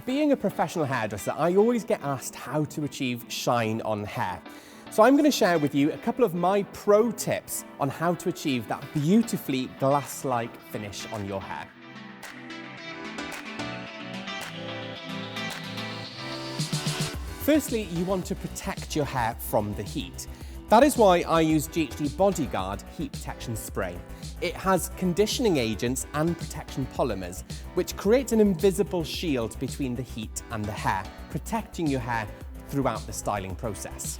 being a professional hairdresser, I always get asked how to achieve shine on hair. So I'm going to share with you a couple of my pro tips on how to achieve that beautifully glass-like finish on your hair. Firstly, you want to protect your hair from the heat. That is why I use GHD Bodyguard Heat Protection Spray. It has conditioning agents and protection polymers, which creates an invisible shield between the heat and the hair, protecting your hair throughout the styling process.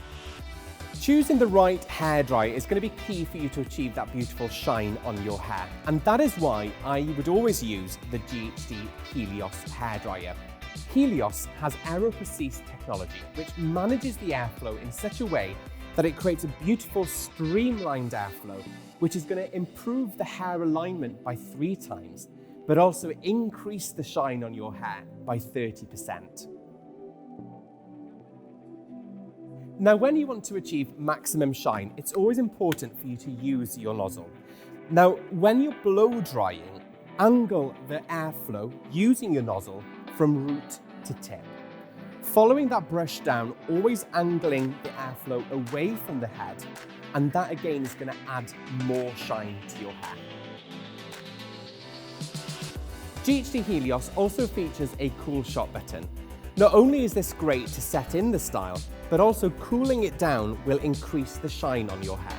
Choosing the right hairdryer is going to be key for you to achieve that beautiful shine on your hair. And that is why I would always use the GHD Helios hairdryer. Helios has aero-precise technology, which manages the airflow in such a way that it creates a beautiful streamlined airflow, which is going to improve the hair alignment by 3 times, but also increase the shine on your hair by 30%. Now, when you want to achieve maximum shine, it's always important for you to use your nozzle. Now, when you're blow drying, angle the airflow using your nozzle from root to tip. Following that brush down, always angling the airflow away from the head, and that again is going to add more shine to your hair. GHD Helios also features a cool shot button. Not only is this great to set in the style, but also cooling it down will increase the shine on your hair.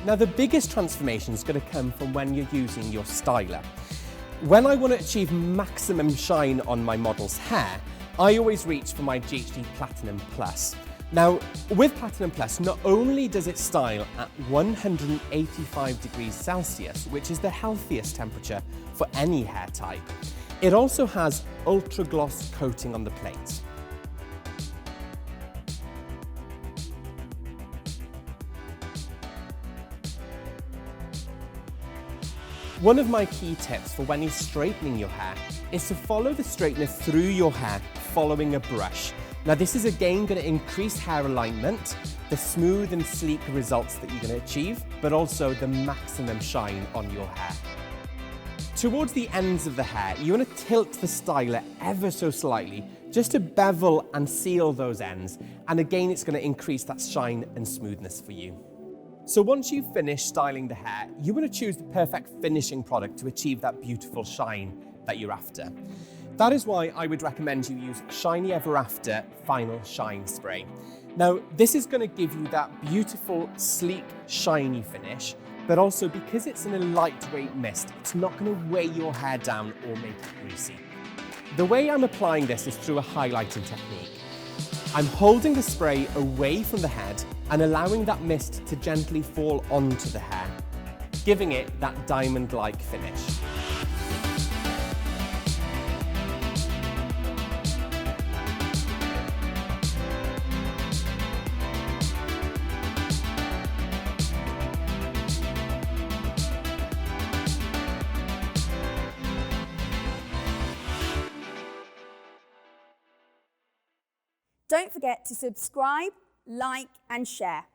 Now, the biggest transformation is going to come from when you're using your styler. When I want to achieve maximum shine on my model's hair, I always reach for my GHD Platinum Plus. Now, with Platinum Plus, not only does it style at 185 degrees Celsius, which is the healthiest temperature for any hair type, it also has ultra gloss coating on the plate. One of my key tips for when you're straightening your hair is to follow the straightener through your hair following a brush. Now, this is again going to increase hair alignment, the smooth and sleek results that you're going to achieve, but also the maximum shine on your hair. Towards the ends of the hair, you want to tilt the styler ever so slightly just to bevel and seal those ends. And again, it's going to increase that shine and smoothness for you. So once you've finished styling the hair, you want to choose the perfect finishing product to achieve that beautiful shine that you're after. That is why I would recommend you use Shiny Ever After Final Shine Spray. Now, this is going to give you that beautiful, sleek, shiny finish, but also because it's in a lightweight mist, it's not going to weigh your hair down or make it greasy. The way I'm applying this is through a highlighting technique. I'm holding the spray away from the head and allowing that mist to gently fall onto the hair, giving it that diamond-like finish. Don't forget to subscribe, like and share.